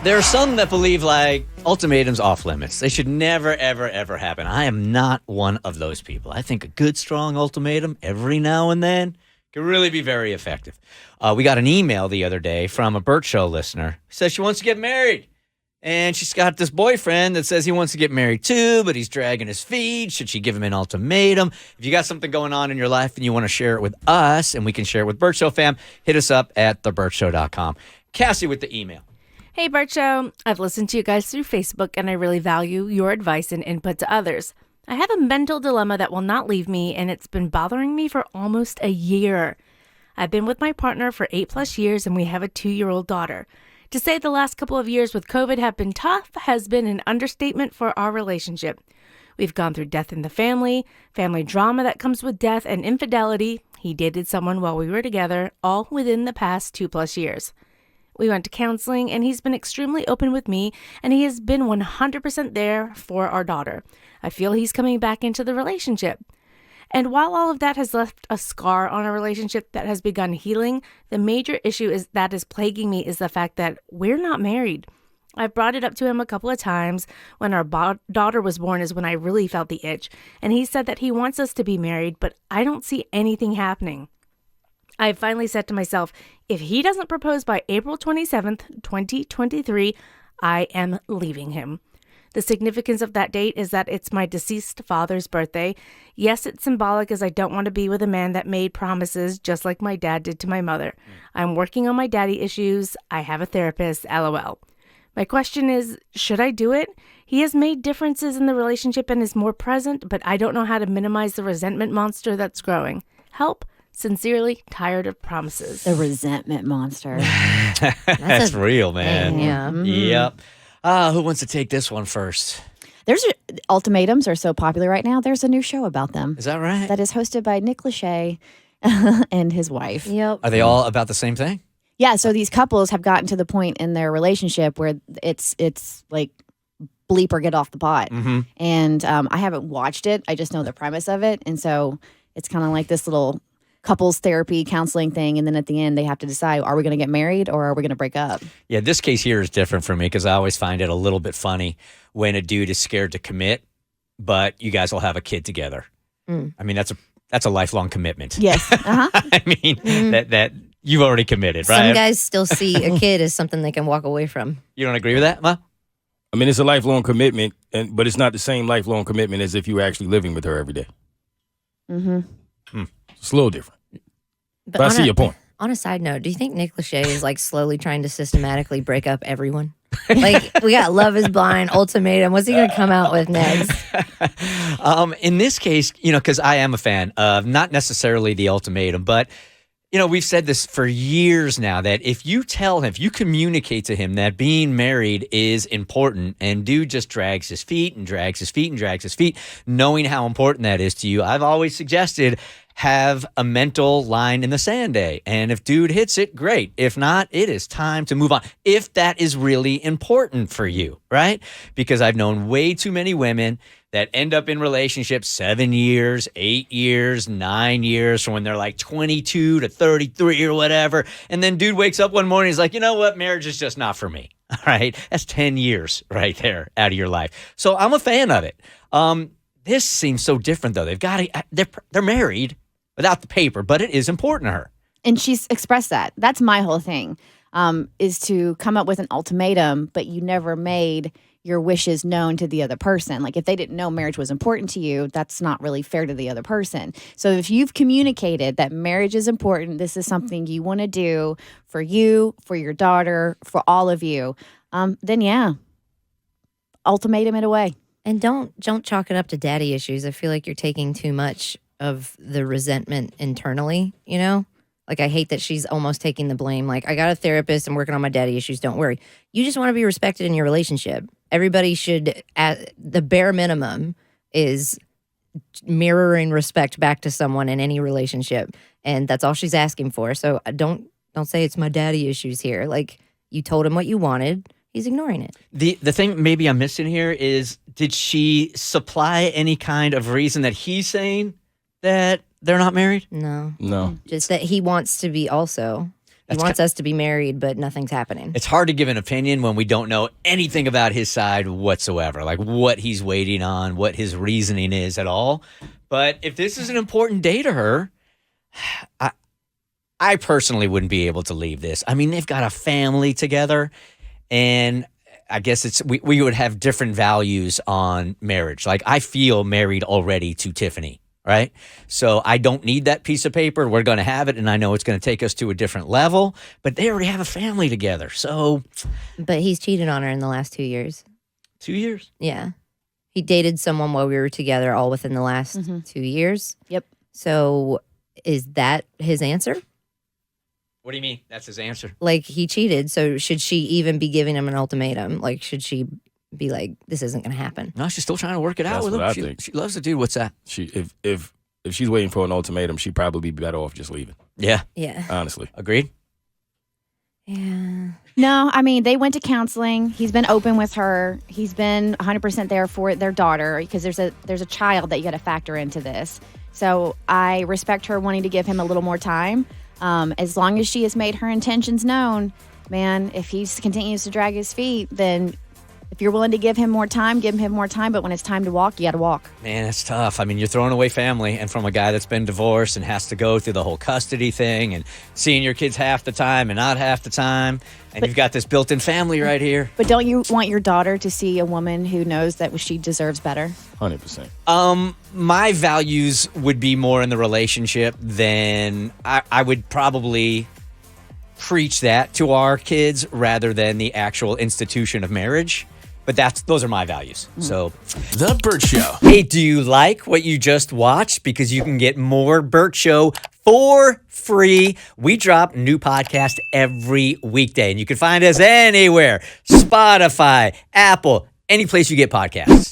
There are some that believe, like, ultimatums off limits. They should never, ever, ever happen. I am not one of those people. I think a good, strong ultimatum every now and then can really be very effective. We got an email the other day from a Bert Show listener who says she wants to get married. And she's got this boyfriend that says he wants to get married too, but he's dragging his feet. Should she give him an ultimatum? If you got something going on in your life and you want to share it with us, and we can share it with Bert Show fam, hit us up at thebertshow.com. Cassie with the email. Hey, Bert Show. I've listened to you guys through Facebook, and I really value your advice and input to others. I have a mental dilemma that will not leave me, and it's been bothering me for almost a year. I've been with my partner for 8+ years, and we have a 2-year-old daughter. To say the last couple of years with COVID have been tough has been an understatement for our relationship. We've gone through death in the family drama that comes with death, and infidelity. He dated someone while we were together, all within the past 2+ years. We went to counseling, and he's been extremely open with me, and he has been 100% there for our daughter. I feel he's coming back into the relationship. And while all of that has left a scar on a relationship that has begun healing, the major issue that is plaguing me is the fact that we're not married. I've brought it up to him a couple of times. When our daughter was born is when I really felt the itch, and he said that he wants us to be married, but I don't see anything happening. I finally said to myself, if he doesn't propose by April 27th, 2023, I am leaving him. The significance of that date is that it's my deceased father's birthday. Yes, it's symbolic, as I don't want to be with a man that made promises just like my dad did to my mother. I'm working on my daddy issues. I have a therapist, LOL. My question is, should I do it? He has made differences in the relationship and is more present, but I don't know how to minimize the resentment monster that's growing. Help. Sincerely, tired of promises. The resentment monster. That's real, man. Yeah. Mm-hmm. Yep. Who wants to take this one first? Ultimatums are so popular right now. There's a new show about them. Is that right? That is hosted by Nick Lachey and his wife. Yep. Are they all about the same thing? Yeah, so these couples have gotten to the point in their relationship where it's like bleep or get off the pot. Mm-hmm. And I haven't watched it. I just know the premise of it. And so it's kind of like this little couples therapy counseling thing, and then at the end they have to decide, are we going to get married or are we going to break up? Yeah, this case here is different for me because I always find it a little bit funny when a dude is scared to commit, but you guys will have a kid together. I mean, that's a lifelong commitment. Yes. Uh-huh. I mean, that you've already committed, right? Some guys still see a kid as something they can walk away from. You don't agree with that, Ma? I mean, it's a lifelong commitment, but it's not the same lifelong commitment as if you were actually living with her every day. Mm-hmm. It's a little different. But I see your point. On a side note, do you think Nick Lachey is like slowly trying to systematically break up everyone? Like, we got Love is Blind, Ultimatum. What's he going to come out with next? In this case, because I am a fan of not necessarily the ultimatum, but we've said this for years now, that if you tell him, if you communicate to him that being married is important, and dude just drags his feet and drags his feet and drags his feet, knowing how important that is to you, I've always suggested have a mental line in the sand day. And if dude hits it, great. If not, it is time to move on. If that is really important for you, right? Because I've known way too many women that end up in relationships 7 years, 8 years, 9 years, from when they're like 22 to 33 or whatever. And then dude wakes up one morning, he's like, you know what? Marriage is just not for me. All right. That's 10 years right there out of your life. So I'm a fan of it. This seems so different though. They're married without the paper, but it is important to her. And she's expressed that. That's my whole thing, is to come up with an ultimatum, but you never made your wishes known to the other person. Like, if they didn't know marriage was important to you, that's not really fair to the other person. So if you've communicated that marriage is important, this is something you want to do for you, for your daughter, for all of you, then yeah, ultimatum it away. And don't chalk it up to daddy issues. I feel like you're taking too much of the resentment internally, Like, I hate that she's almost taking the blame. Like, I got a therapist and working on my daddy issues. Don't worry. You just want to be respected in your relationship. Everybody should, at the bare minimum, is mirroring respect back to someone in any relationship. And that's all she's asking for. So don't say it's my daddy issues here. Like, you told him what you wanted. He's ignoring it. The thing maybe I'm missing here is, did she supply any kind of reason that he's saying that they're not married? No. No. Just that he wants to be also. He wants us to be married, but nothing's happening. It's hard to give an opinion when we don't know anything about his side whatsoever, like what he's waiting on, what his reasoning is at all. But if this is an important day to her, I personally wouldn't be able to leave this. I mean, they've got a family together, and I guess we would have different values on marriage. Like, I feel married already to Tiffany, right? So I don't need that piece of paper. We're going to have it, and I know it's going to take us to a different level, but they already have a family together. So. But he's cheated on her in the last 2 years. 2 years? Yeah. He dated someone while we were together all within the last 2 years. Yep. So is that his answer? What do you mean? That's his answer. Like, he cheated, so should she even be giving him an ultimatum? Like, should she be like, this isn't going to happen? No, she's still trying to work it out That's with what him. I think. She loves the dude. What's that? If she's waiting for an ultimatum, she'd probably be better off just leaving. Yeah. Yeah. Honestly. Agreed? Yeah. No, I mean, they went to counseling. He's been open with her. He's been 100% there for their daughter, because there's a child that you got to factor into this. So I respect her wanting to give him a little more time. As long as she has made her intentions known, man, if he continues to drag his feet, then if you're willing to give him more time, give him more time. But when it's time to walk, you got to walk. Man, it's tough. I mean, you're throwing away family, and from a guy that's been divorced and has to go through the whole custody thing and seeing your kids half the time and not half the time. And you've got this built-in family right here. But don't you want your daughter to see a woman who knows that she deserves better? 100%. My values would be more in the relationship than I would probably preach that to our kids rather than the actual institution of marriage. But those are my values. So, The Bert Show. hey, do you like what you just watched? Because you can get more Bert Show for free. We drop new podcasts every weekday, and you can find us anywhere: Spotify, Apple, any place you get podcasts.